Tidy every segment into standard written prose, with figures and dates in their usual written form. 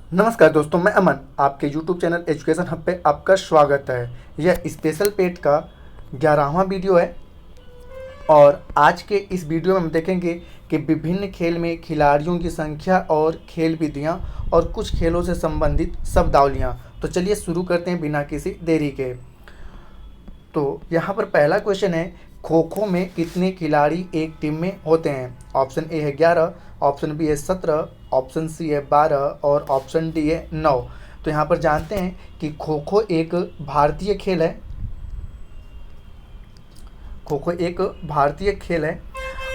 नमस्कार दोस्तों, मैं अमन आपके YouTube चैनल एजुकेशन हब पे आपका स्वागत है। यह स्पेशल पेट का 11वां वीडियो है और आज के इस वीडियो में हम देखेंगे कि विभिन्न खेल में खिलाड़ियों की संख्या और खेल विधियाँ और कुछ खेलों से संबंधित शब्दावलियाँ। तो चलिए शुरू करते हैं बिना किसी देरी के। तो यहाँ पर पहला क्वेश्चन है, खो खो में कितने खिलाड़ी एक टीम में होते हैं? ऑप्शन ए है 11, ऑप्शन बी है 17, ऑप्शन सी है 12 और ऑप्शन डी है 9। तो यहाँ पर जानते हैं कि खो खो एक भारतीय खेल है। खो खो एक भारतीय खेल है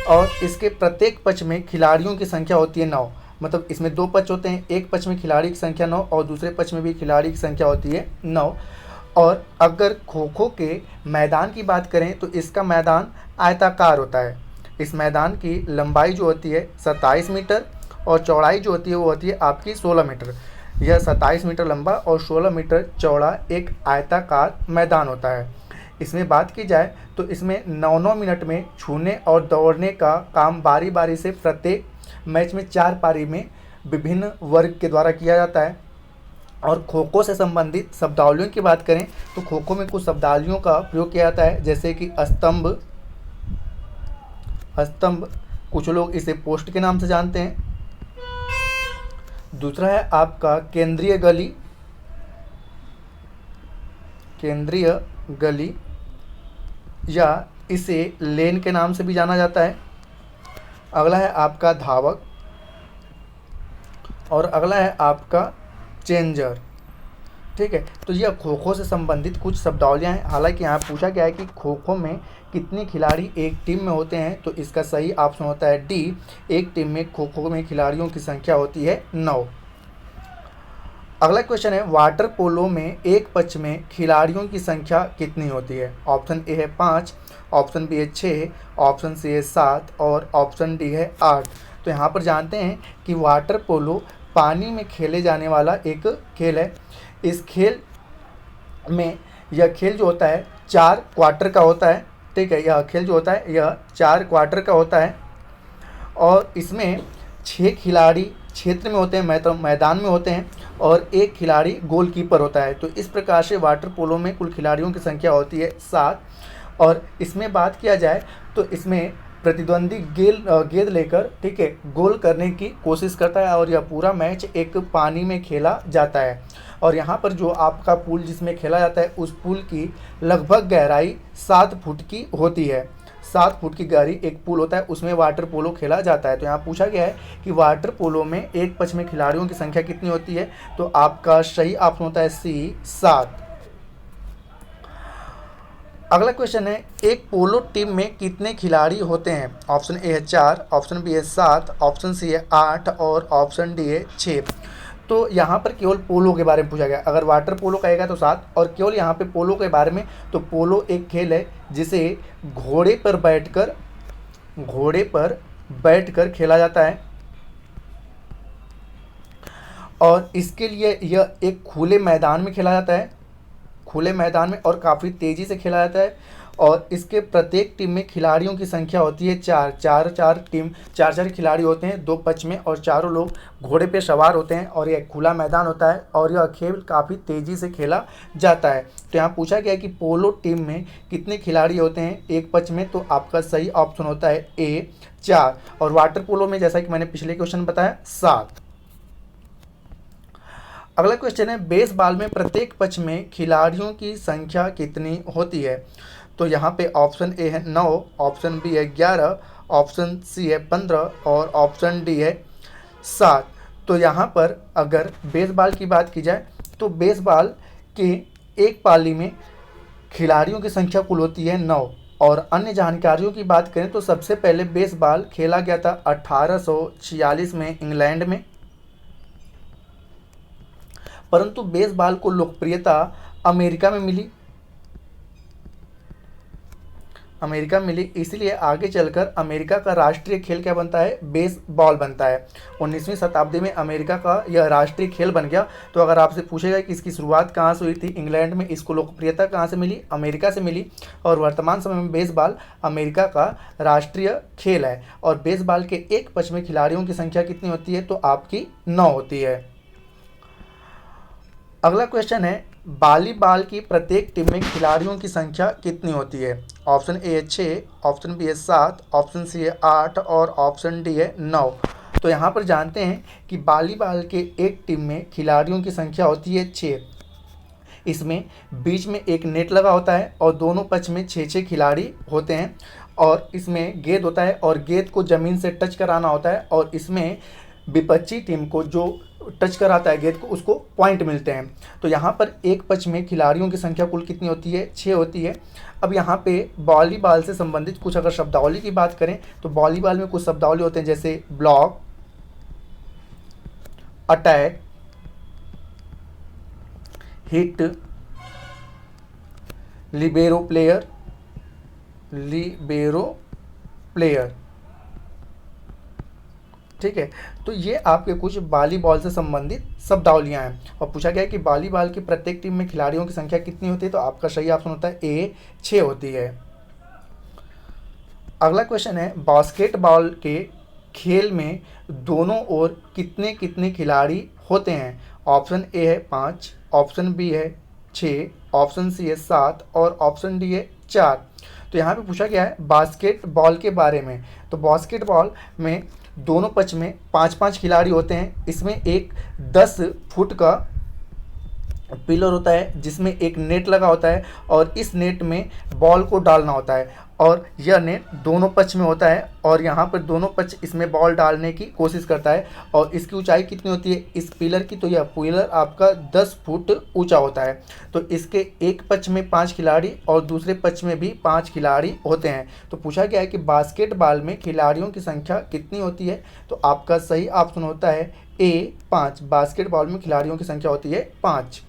और इसके प्रत्येक पक्ष में खिलाड़ियों की संख्या होती है 9। मतलब इसमें दो पक्ष होते हैं, एक पक्ष में खिलाड़ी की संख्या 9 और दूसरे पक्ष में भी खिलाड़ी की संख्या होती है 9। और अगर खो खो के मैदान की बात करें तो इसका मैदान आयताकार होता है। इस मैदान की लंबाई जो होती है 27 मीटर और चौड़ाई जो होती है वो होती है आपकी 16 मीटर। यह 27 मीटर लंबा और 16 मीटर चौड़ा एक आयताकार मैदान होता है। इसमें बात की जाए तो इसमें 9-9 मिनट में छूने और दौड़ने का काम बारी बारी से प्रत्येक मैच में 4 पारी में विभिन्न वर्ग के द्वारा किया जाता है। और खो खो से संबंधित शब्दावलियों की बात करें तो खो खो में कुछ शब्दावलियों का प्रयोग किया जाता है, जैसे कि स्तंभ। स्तंभ कुछ लोग इसे पोस्ट के नाम से जानते हैं। दूसरा है आपका केंद्रीय गली। केंद्रीय गली या इसे लेन के नाम से भी जाना जाता है। अगला है आपका धावक और अगला है आपका चेंजर। ठीक है, तो यह खो खो से संबंधित कुछ शब्दावलियाँ हैं। हालांकि यहाँ पूछा गया है कि खो खो में कितने खिलाड़ी एक टीम में होते हैं, तो इसका सही ऑप्शन होता है डी। एक टीम में खो खो में खिलाड़ियों की संख्या होती है 9। अगला क्वेश्चन है, वाटर पोलो में एक पक्ष में खिलाड़ियों की संख्या कितनी होती है? ऑप्शन ए है 5, ऑप्शन बी है 6, ऑप्शन सी है 7 और ऑप्शन डी है 8। तो यहाँ पर जानते हैं कि वाटर पोलो पानी में खेले जाने वाला एक खेल है। इस खेल में यह खेल जो होता है 4 क्वार्टर का होता है। ठीक है, यह खेल जो होता है यह 4 क्वार्टर का होता है और इसमें 6 खिलाड़ी क्षेत्र में होते हैं, मैदान में होते हैं और एक खिलाड़ी गोलकीपर होता है। तो इस प्रकार से वाटर पोलो में कुल खिलाड़ियों की संख्या होती है 7। और इसमें बात किया जाए तो इसमें प्रतिद्वंदी गेंद लेकर, ठीक है, गोल करने की कोशिश करता है और यह पूरा मैच एक पानी में खेला जाता है। और यहाँ पर जो आपका पूल जिसमें खेला जाता है उस पूल की लगभग गहराई 7 फुट की होती है। 7 फुट की गहरी एक पूल होता है, उसमें वाटर पोलो खेला जाता है। तो यहाँ पूछा गया है कि वाटर पोलो में एक पक्ष में खिलाड़ियों की संख्या कितनी होती है, तो आपका सही ऑप्शन होता है सी, 7। अगला क्वेश्चन है, एक पोलो टीम में कितने खिलाड़ी होते हैं? ऑप्शन ए है 4, ऑप्शन बी है 7, ऑप्शन सी है 8 और ऑप्शन डी है 6। तो यहाँ पर केवल पोलो के बारे में पूछा गया। अगर वाटर पोलो कहेगा तो 7 और केवल यहाँ पे पोलो के बारे में, तो पोलो एक खेल है जिसे घोड़े पर बैठकर खेला जाता है और इसके लिए यह एक खुले मैदान में खेला जाता है। खुले मैदान में और काफ़ी तेज़ी से खेला जाता है और इसके प्रत्येक टीम में खिलाड़ियों की संख्या होती है 4 खिलाड़ी होते हैं 2 पक्ष में और चारों लोग घोड़े पे सवार होते हैं और यह खुला मैदान होता है और यह खेल काफ़ी तेज़ी से खेला जाता है। तो यहाँ पूछा गया कि पोलो टीम में कितने खिलाड़ी होते हैं एक पक्ष में, तो आपका सही ऑप्शन होता है ए, 4। और वाटर पोलो में जैसा कि मैंने पिछले क्वेश्चन बताया 7। अगला क्वेश्चन है, बेसबॉल में प्रत्येक पक्ष में खिलाड़ियों की संख्या कितनी होती है? तो यहाँ पे ऑप्शन ए है 9, ऑप्शन बी है 11, ऑप्शन सी है 15 और ऑप्शन डी है 7। तो यहाँ पर अगर बेसबॉल की बात की जाए तो बेसबॉल के एक पाली में खिलाड़ियों की संख्या कुल होती है 9। और अन्य जानकारियों की बात करें तो सबसे पहले बेसबॉल खेला गया था 1846 में इंग्लैंड में, परंतु बेसबॉल को लोकप्रियता अमेरिका में मिली। इसलिए आगे चलकर अमेरिका का राष्ट्रीय खेल क्या बनता है? बेसबॉल बनता है। 19वीं शताब्दी में अमेरिका का यह राष्ट्रीय खेल बन गया। तो अगर आपसे पूछेगा कि इसकी शुरुआत कहाँ से हुई थी, इंग्लैंड में, इसको लोकप्रियता कहाँ से मिली? अमेरिका से मिली। और वर्तमान समय में बेसबॉल अमेरिका का राष्ट्रीय खेल है। और बेसबॉल के एक पक्ष में खिलाड़ियों की संख्या कितनी होती है? तो आपकी 9 होती है। अगला क्वेश्चन है वॉलीबॉल की प्रत्येक टीम में खिलाड़ियों की संख्या कितनी होती है? ऑप्शन ए है 6, ऑप्शन बी है 7, ऑप्शन सी है 8 और ऑप्शन डी है 9। तो यहाँ पर जानते हैं कि वॉलीबॉल के एक टीम में खिलाड़ियों की संख्या होती है 6। इसमें बीच में एक नेट लगा होता है और दोनों पक्ष में 6-6 खिलाड़ी होते हैं और इसमें गेंद होता है और गेंद को ज़मीन से टच कराना होता है और इसमें विपक्षी टीम को जो टच कराता है गेंद को उसको पॉइंट मिलते हैं। तो यहाँ पर एक पक्ष में खिलाड़ियों की संख्या कुल कितनी होती है? 6 होती है। अब यहाँ पे वॉलीबॉल से संबंधित कुछ अगर शब्दावली की बात करें तो वॉलीबॉल में कुछ शब्दावली होते हैं जैसे block, attack, hit, libero player. ठीक है, तो ये आपके कुछ वॉलीबॉल से संबंधित शब्दावलियां हैं और पूछा गया है कि वॉलीबॉल की प्रत्येक टीम में खिलाड़ियों की संख्या कितनी होती है? तो आपका सही ऑप्शन होता है ए, 6 होती है। अगला क्वेश्चन है बास्केटबॉल के खेल में दोनों ओर कितने कितने खिलाड़ी होते हैं? ऑप्शन ए है 5, ऑप्शन बी है 6, ऑप्शन सी है 7 और ऑप्शन डी है 4। तो यहाँ पे पूछा गया है बास्केटबॉल के बारे में। तो बास्केटबॉल में दोनों पक्ष में 5-5 खिलाड़ी होते हैं। इसमें एक 10 फुट का पिलर होता है जिसमें एक नेट लगा होता है और इस नेट में बॉल को डालना होता है और यह नेट दोनों पक्ष में होता है और यहाँ पर दोनों पक्ष इसमें बॉल डालने की कोशिश करता है और इसकी ऊंचाई कितनी होती है इस पिलर की? तो यह पिलर आपका 10 फुट ऊंचा होता है। तो इसके एक पक्ष में 5 खिलाड़ी और दूसरे पक्ष में भी 5 खिलाड़ी होते हैं। तो पूछा गया है कि बास्केटबॉल में खिलाड़ियों की संख्या कितनी होती है? तो आपका सही ऑप्शन होता है ए, 5। बास्केटबॉल में खिलाड़ियों की संख्या होती है 5।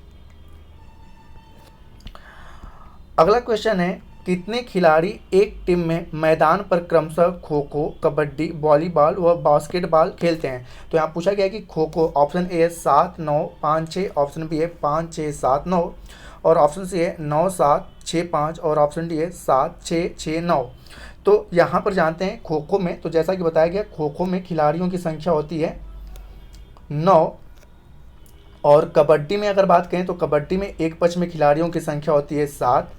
अगला क्वेश्चन है कितने खिलाड़ी एक टीम में मैदान पर क्रमशः खो खो, कबड्डी, वॉलीबॉल व बास्केटबॉल खेलते हैं? तो यहाँ पूछा गया है कि खो खो ऑप्शन ए है 7, 9, 5, 6, ऑप्शन बी है 5, 6, 7, 9 और ऑप्शन सी है 9, 7, 6, 5 और ऑप्शन डी है 7, 6, 6, 9। तो यहाँ पर जानते हैं खो खो में, तो जैसा कि बताया गया खो खो में खिलाड़ियों की संख्या होती है 9 और कबड्डी में अगर बात करें तो कबड्डी में एक पक्ष में खिलाड़ियों की संख्या होती है 7।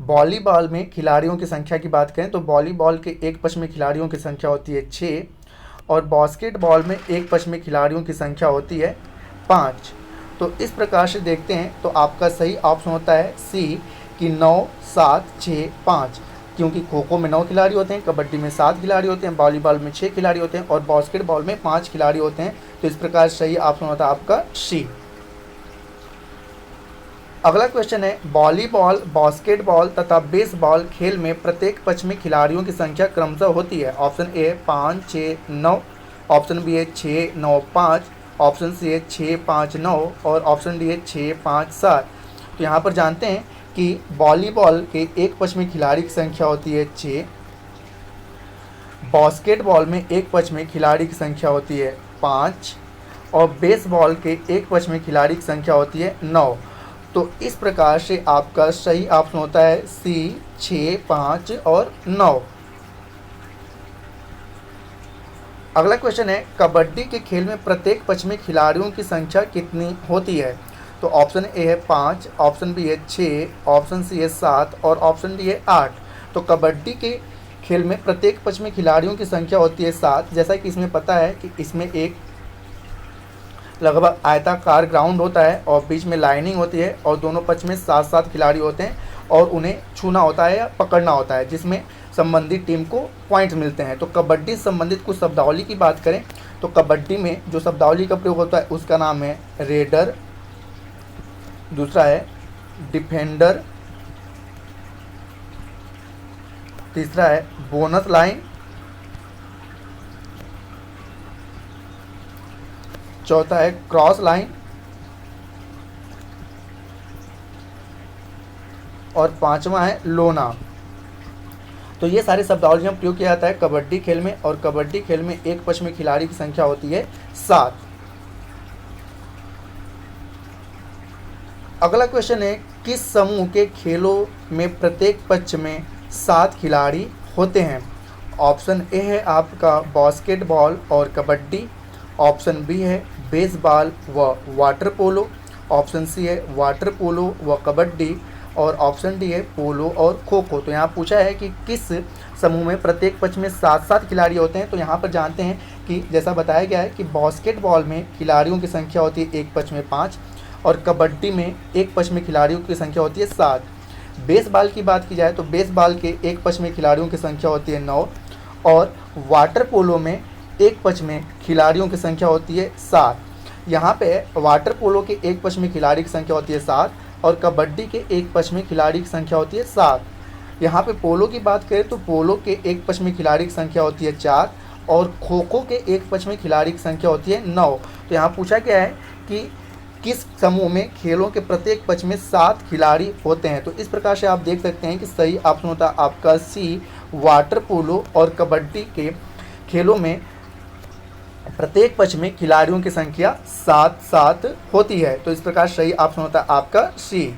वॉलीबॉल में खिलाड़ियों की संख्या की बात करें तो वॉलीबॉल के एक पक्ष में खिलाड़ियों की संख्या होती है 6 और बास्केटबॉल में एक पक्ष में खिलाड़ियों की संख्या होती है 5। तो इस प्रकार से देखते हैं तो आपका सही ऑप्शन होता है सी कि 9, 7, 6, 5, क्योंकि खो खो में 9 खिलाड़ी होते हैं, कबड्डी में 7 खिलाड़ी होते हैं, वॉलीबॉल में 6 खिलाड़ी होते हैं और बास्केटबॉल में 5 खिलाड़ी होते हैं। तो इस प्रकार सही ऑप्शन होता है आपका सी। अगला क्वेश्चन है वॉलीबॉल, बास्केटबॉल तथा बेसबॉल खेल में प्रत्येक पक्ष में खिलाड़ियों की संख्या क्रमशः होती है? ऑप्शन ए 5, 6, 9, ऑप्शन बी है 6, 9, 5, ऑप्शन सी है 6, 5, 9 और ऑप्शन डी है 6, 5, 7। तो यहाँ पर जानते हैं कि वॉलीबॉल के एक पक्ष में खिलाड़ी की संख्या होती है 6, बास्केटबॉल में एक पक्ष में खिलाड़ी की संख्या होती है 5 और बेसबॉल के एक पक्ष में खिलाड़ी की संख्या होती है 9। तो इस प्रकार से आपका सही ऑप्शन होता है सी, 6, 5 और 9। अगला क्वेश्चन है कबड्डी के खेल में प्रत्येक पक्ष में खिलाड़ियों की संख्या कितनी होती है? तो ऑप्शन ए है 5, ऑप्शन बी है 6, ऑप्शन सी है 7 और ऑप्शन डी है 8। तो कबड्डी के खेल में प्रत्येक पक्ष में खिलाड़ियों की संख्या होती है 7। जैसा कि इसमें पता है कि इसमें एक लगभग आयताकार ग्राउंड होता है और बीच में लाइनिंग होती है और दोनों पक्ष में 7-7 खिलाड़ी होते हैं और उन्हें छूना होता है या पकड़ना होता है जिसमें संबंधित टीम को पॉइंट्स मिलते हैं। तो कबड्डी से संबंधित कुछ शब्दावली की बात करें तो कबड्डी में जो शब्दावली का प्रयोग होता है उसका नाम है रेडर, दूसरा है डिफेंडर, तीसरा है बोनस लाइन, चौथा है क्रॉस लाइन और पांचवा है लोना। तो ये सारे शब्दावलियां प्रयोग किया जाता है कबड्डी खेल में और कबड्डी खेल में एक पक्ष में खिलाड़ी की संख्या होती है 7। अगला क्वेश्चन है किस समूह के खेलों में प्रत्येक पक्ष में 7 खिलाड़ी होते हैं? ऑप्शन ए है आपका बास्केटबॉल और कबड्डी, ऑप्शन बी है बेसबॉल व वाटर पोलो, ऑप्शन सी है वाटर पोलो व कबड्डी, और ऑप्शन डी है पोलो और खो खो। तो यहाँ पूछा है कि किस समूह में प्रत्येक पक्ष में 7-7 खिलाड़ी होते हैं। तो यहाँ पर जानते हैं कि जैसा बताया गया है कि बास्केटबॉल में खिलाड़ियों की संख्या होती है एक पक्ष में 5, और कबड्डी में एक पक्ष में खिलाड़ियों की संख्या होती है 7। बेसबॉल की बात की जाए तो बेसबॉल के एक पक्ष में खिलाड़ियों की संख्या होती है 9, और वाटर पोलो में एक पक्ष में खिलाड़ियों की संख्या होती है 7। यहाँ पे वाटर पोलो के एक पक्ष में खिलाड़ी की संख्या होती है 7, और कबड्डी के एक पक्ष में खिलाड़ी की संख्या होती है 7। यहाँ पे पोलो की बात करें तो पोलो के एक पक्ष में खिलाड़ी की संख्या होती है 4, और खो खो के एक पक्ष में खिलाड़ी की संख्या होती है 9। तो यहाँ पूछा गया है कि किस समूह में खेलों के प्रत्येक पक्ष में 7 खिलाड़ी होते हैं। तो इस प्रकार से आप देख सकते हैं कि सही ऑप्शन होता है आपका सी, वाटर पोलो और कबड्डी के खेलों में प्रत्येक पक्ष में खिलाड़ियों की संख्या 7-7 होती है। तो इस प्रकार सही ऑप्शन होता है आपका सी।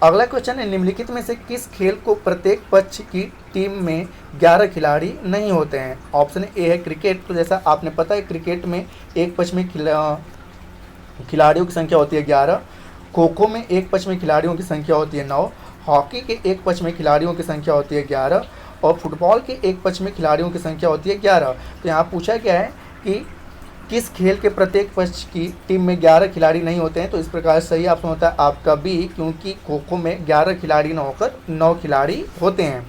अगला क्वेश्चन है, निम्नलिखित में से किस खेल को प्रत्येक पक्ष की टीम में 11 खिलाड़ी नहीं होते हैं। ऑप्शन ए है क्रिकेट। तो जैसा आपने पता है क्रिकेट में एक पक्ष में खिलाड़ियों की संख्या होती है 11, खो खो में एक पक्ष में खिलाड़ियों की संख्या होती है 9, हॉकी के एक पक्ष में खिलाड़ियों की संख्या होती है 11, और फुटबॉल के एक पक्ष में खिलाड़ियों की संख्या होती है 11। तो यहाँ पूछा गया है कि किस खेल के प्रत्येक पक्ष की टीम में 11 खिलाड़ी नहीं होते हैं। तो इस प्रकार सही ऑप्शन होता है आपका बी, क्योंकि खो खो में 11 खिलाड़ी न होकर 9 खिलाड़ी होते हैं।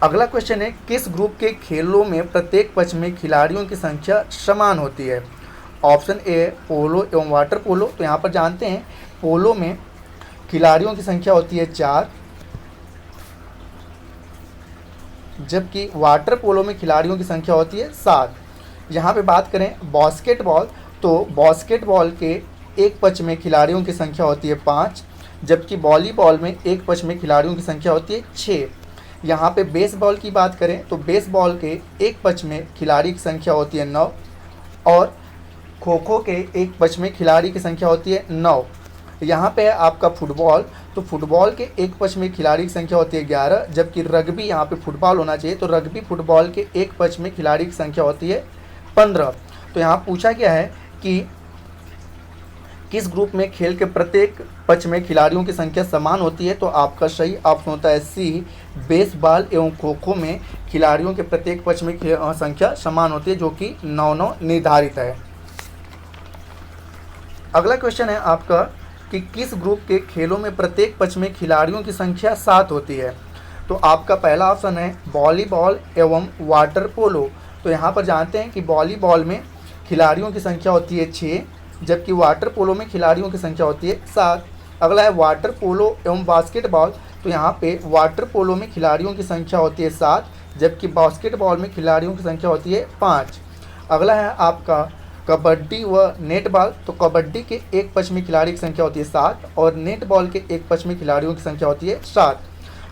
अगला क्वेश्चन है, किस ग्रुप के खेलों में प्रत्येक पक्ष में खिलाड़ियों की संख्या समान होती है। ऑप्शन ए पोलो एवं वाटर पोलो। तो यहाँ पर जानते हैं पोलो में खिलाड़ियों की संख्या होती है 4, जबकि वाटर पोलो में खिलाड़ियों की संख्या होती है 7। यहाँ पे बात करें बास्केटबॉल, तो बास्केटबॉल के एक पक्ष में खिलाड़ियों की संख्या होती है 5, जबकि वॉलीबॉल में एक पक्ष में खिलाड़ियों की संख्या होती है 6। यहाँ पे बेसबॉल की बात करें तो बेसबॉल के एक पक्ष में खिलाड़ी की संख्या होती है 9, और खो खो के एक पक्ष में खिलाड़ी की संख्या होती है 9। यहाँ पे है आपका फुटबॉल, तो फुटबॉल के एक पक्ष में खिलाड़ी की संख्या होती है 11, जबकि रग्बी, यहाँ पे फुटबॉल होना चाहिए, तो रग्बी फुटबॉल के एक पक्ष में खिलाड़ी की संख्या होती है 15। तो यहाँ पूछा गया है कि किस ग्रुप में खेल के प्रत्येक पक्ष में खिलाड़ियों की संख्या समान होती है। तो आपका सही ऑप्शन होता है सी, बेसबॉल एवं खो खो में खिलाड़ियों के प्रत्येक पक्ष में संख्या समान होती है, जो कि 9-9 निर्धारित है। अगला क्वेश्चन है आपका कि किस ग्रुप के खेलों में प्रत्येक पक्ष में खिलाड़ियों की संख्या 7 होती है। तो आपका पहला ऑप्शन है वॉलीबॉल एवं वाटर पोलो। तो यहाँ पर जानते हैं कि वॉलीबॉल में खिलाड़ियों की संख्या होती है 6, जबकि वाटर पोलो में खिलाड़ियों की संख्या होती है 7। अगला है वाटर पोलो एवं बास्केटबॉल। तो यहाँ पे वाटर पोलो में खिलाड़ियों की संख्या होती है 7, जबकि बास्केटबॉल में खिलाड़ियों की संख्या होती है 5। अगला है आपका कबड्डी व नेटबॉल। तो कबड्डी के एक पक्ष में खिलाड़ी की संख्या होती है 7, और नेटबॉल के एक पक्ष में खिलाड़ियों की संख्या होती है 7।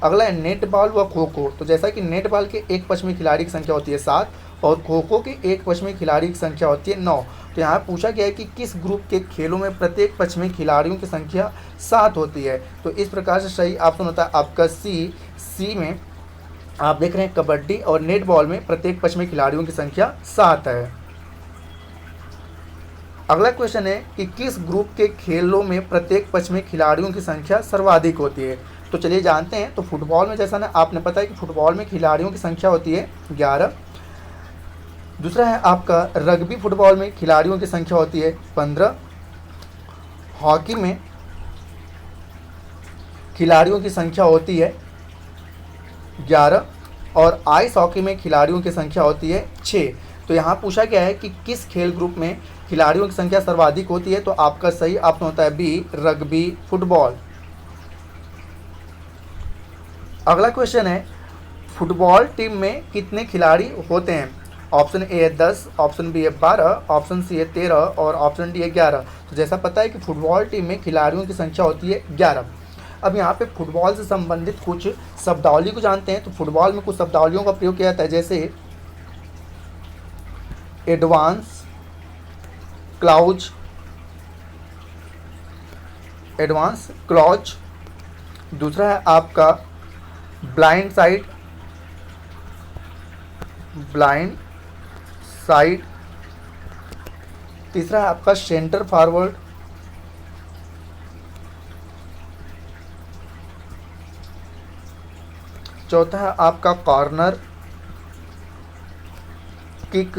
अगला है नेटबॉल व खो खो। तो जैसा कि नेटबॉल के एक पक्ष में खिलाड़ी की संख्या होती है 7, और खो खो के एक पक्ष में खिलाड़ी की संख्या होती है 9। तो यहाँ पूछा गया है कि किस ग्रुप के खेलों में प्रत्येक पक्ष में खिलाड़ियों की संख्या 7 होती है। तो इस प्रकार से सही ऑप्शन होता है आपका सी में आप देख रहे हैं कबड्डी और नेटबॉल में प्रत्येक पक्ष में खिलाड़ियों की संख्या 7 है। अगला क्वेश्चन है कि किस ग्रुप के खेलों में प्रत्येक पक्ष में खिलाड़ियों की संख्या सर्वाधिक होती है। तो चलिए जानते हैं। तो फुटबॉल में जैसा ना आपने पता है कि फुटबॉल में खिलाड़ियों की संख्या होती है 11। दूसरा है आपका रग्बी फुटबॉल में खिलाड़ियों की संख्या होती है 15। हॉकी में खिलाड़ियों की संख्या होती है 11, और आइस हॉकी में खिलाड़ियों की संख्या होती है 6। तो यहाँ पूछा गया है कि किस खेल ग्रुप में खिलाड़ियों की संख्या सर्वाधिक होती है। तो आपका सही ऑप्शन होता है बी, रग्बी फुटबॉल। अगला क्वेश्चन है फुटबॉल टीम में कितने खिलाड़ी होते हैं। ऑप्शन ए है 10, ऑप्शन बी है 12, ऑप्शन सी है 13 और ऑप्शन डी है 11। तो जैसा पता है कि फुटबॉल टीम में खिलाड़ियों की संख्या होती है 11। अब यहाँ पे फुटबॉल से संबंधित कुछ शब्दावली को जानते हैं। तो फुटबॉल में कुछ शब्दावलियों का प्रयोग किया जाता है, जैसे एडवांस क्लॉज, दूसरा है आपका ब्लाइंड साइड, तीसरा है आपका सेंटर फॉरवर्ड। चौथा है आपका कॉर्नर किक।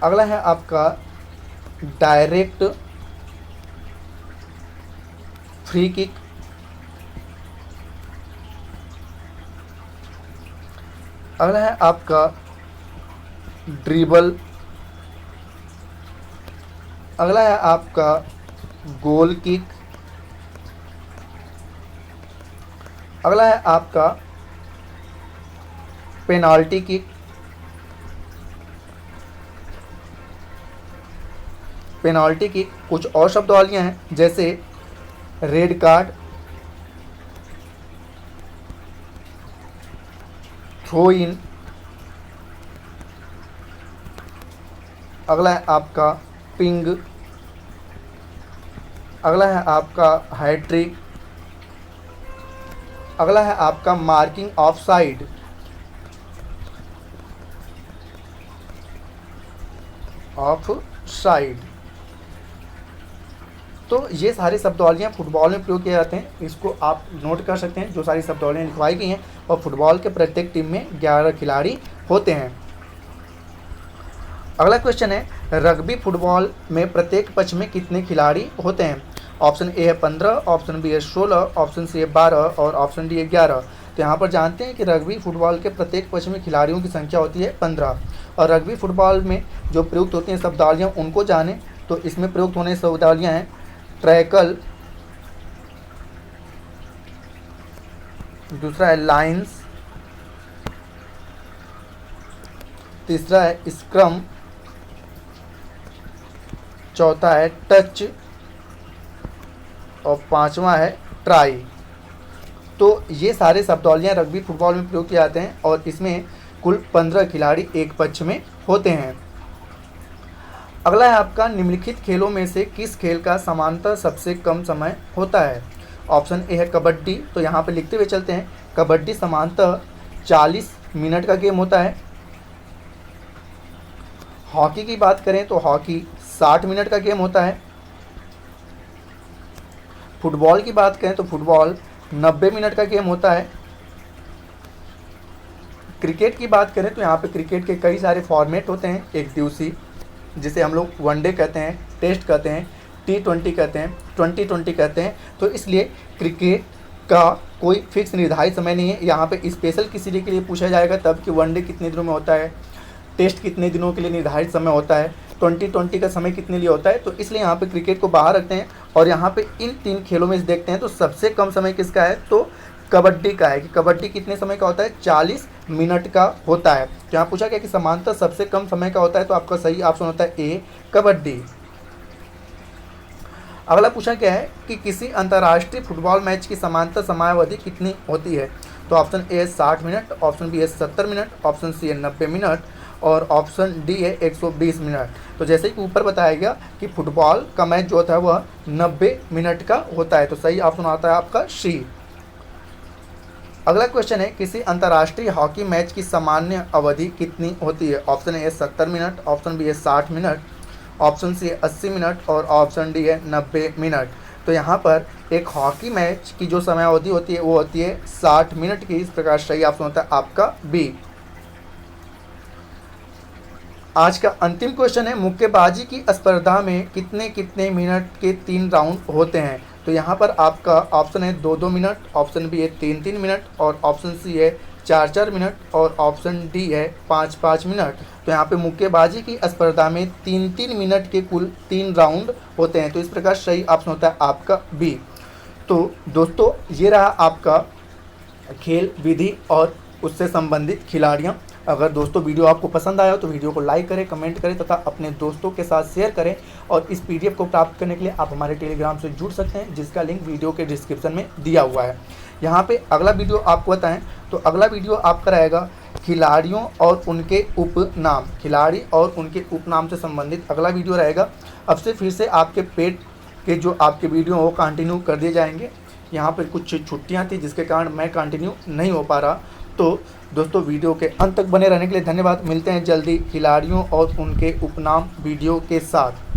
अगला है आपका डायरेक्ट फ्री किक। अगला है आपका ड्रिबल। अगला है आपका गोल किक। अगला है आपका पेनाल्टी किक। पेनाल्टी किक कुछ और शब्दावलियाँ हैं जैसे रेड कार्ड, थ्रो इन। अगला है आपका पिंग। अगला है आपका हैट्रिक। अगला है आपका marking of side. Of side. तो ये सारे शब्दावलियाँ फुटबॉल में प्रयोग किए जाते हैं, इसको आप नोट कर सकते हैं। जो सारी शब्दावलियाँ लिखवाई गई हैं, और फुटबॉल के प्रत्येक टीम में 11 खिलाड़ी होते हैं। अगला क्वेश्चन है, रग्बी फुटबॉल में प्रत्येक पक्ष में कितने खिलाड़ी होते हैं? ऑप्शन ए है 15, ऑप्शन बी है 16, ऑप्शन सी है 12 और ऑप्शन डी है 11। तो यहाँ पर जानते हैं कि रग्बी फुटबॉल के प्रत्येक पक्ष में खिलाड़ियों की संख्या होती है 15। और रग्बी फुटबॉल में जो प्रयुक्त होती हैं शब्दावलियाँ उनको जानें। तो इसमें प्रयुक्त होने शब्दावलियाँ हैं ट्रैकल, दूसरा है लाइन्स, तीसरा है स्क्रम, चौथा है टच और पांचवा है ट्राई। तो ये सारे शब्दावलियाँ रग्बी फुटबॉल में प्रयोग किए जाते हैं और इसमें कुल 15 खिलाड़ी एक पक्ष में होते हैं। अगला है आपका, निम्नलिखित खेलों में से किस खेल का समांतर सबसे कम समय होता है? ऑप्शन ए है कबड्डी। तो यहाँ पे लिखते हुए चलते हैं, कबड्डी समांतर 40 मिनट का गेम होता है। हॉकी की बात करें तो हॉकी 60 मिनट का गेम होता है। फुटबॉल की बात करें तो फुटबॉल 90 मिनट का गेम होता है। क्रिकेट की बात करें तो यहाँ पे क्रिकेट के कई सारे फॉर्मेट होते हैं, एक दिवसीय जिसे हम लोग वनडे कहते हैं, टेस्ट कहते हैं, T20 कहते हैं, 2020 कहते हैं। तो इसलिए क्रिकेट का कोई फिक्स निर्धारित समय नहीं है। यहाँ पे स्पेशल किसी के लिए पूछा जाएगा तब कि वनडे कितने दिनों में होता है, टेस्ट कितने दिनों के लिए निर्धारित समय होता है, 2020 का समय कितने लिए होता है। तो इसलिए यहाँ पे क्रिकेट को बाहर रखते हैं और यहाँ पे इन 3 खेलों में से देखते हैं तो सबसे कम समय किसका है, तो कबड्डी का है कि कबड्डी कितने समय का होता है, 40 मिनट का होता है। तो यहाँ पूछा गया कि समांतर सबसे कम समय का होता है, तो आपका सही ऑप्शन होता है ए कबड्डी। अगला पूछा गया है कि किसी अंतर्राष्ट्रीय फुटबॉल मैच की समांतर समयावधि कितनी होती है? तो ऑप्शन ए है 60 मिनट, ऑप्शन बी है 70 मिनट, ऑप्शन सी है 90 मिनट और ऑप्शन डी है 120 मिनट। तो जैसे कि ऊपर बताया गया कि फुटबॉल का मैच जो होता है वह 90 मिनट का होता है। तो सही ऑप्शन आता है आपका सी। अगला क्वेश्चन है, किसी अंतर्राष्ट्रीय हॉकी मैच की सामान्य अवधि कितनी होती है? Option A 70 minute, option B है 60 मिनट, ऑप्शन सी है 80 मिनट और ऑप्शन डी है 90 मिनट। तो यहाँ पर एक हॉकी मैच की जो समयावधि होती है वो होती है 60 मिनट की। इस प्रकार सही ऑप्शन होता है आपका बी। आज का अंतिम क्वेश्चन है, मुक्केबाजी की स्पर्धा में कितने कितने मिनट के 3 राउंड होते हैं? तो यहाँ पर आपका ऑप्शन है 2-2 मिनट, ऑप्शन बी है 3-3 मिनट और ऑप्शन सी है 4-4 मिनट और ऑप्शन डी है 5-5 मिनट। तो यहाँ पे मुक्केबाजी की स्पर्धा में 3-3 मिनट के कुल 3 राउंड होते हैं। तो इस प्रकार सही ऑप्शन होता है आपका बी। तो दोस्तों ये रहा आपका खेल विधि और उससे संबंधित खिलाड़ियाँ। अगर दोस्तों वीडियो आपको पसंद आया हो तो वीडियो को लाइक करें, कमेंट करें तथा अपने दोस्तों के साथ शेयर करें। और इस PDF को प्राप्त करने के लिए आप हमारे टेलीग्राम से जुड़ सकते हैं, जिसका लिंक वीडियो के डिस्क्रिप्शन में दिया हुआ है। यहाँ पे अगला वीडियो आपको बताएं तो अगला वीडियो आपका रहेगा खिलाड़ियों और उनके उपनाम। खिलाड़ी और उनके उपनाम से संबंधित अगला वीडियो रहेगा। अब से फिर से आपके पेट के जो आपके वीडियो वो कंटिन्यू कर दिए जाएंगे। यहाँ पर कुछ छुट्टियाँ थी जिसके कारण मैं कंटिन्यू नहीं हो पा रहा। तो दोस्तों वीडियो के अंत तक बने रहने के लिए धन्यवाद। मिलते हैं जल्दी खिलाड़ियों और उनके उपनाम वीडियो के साथ।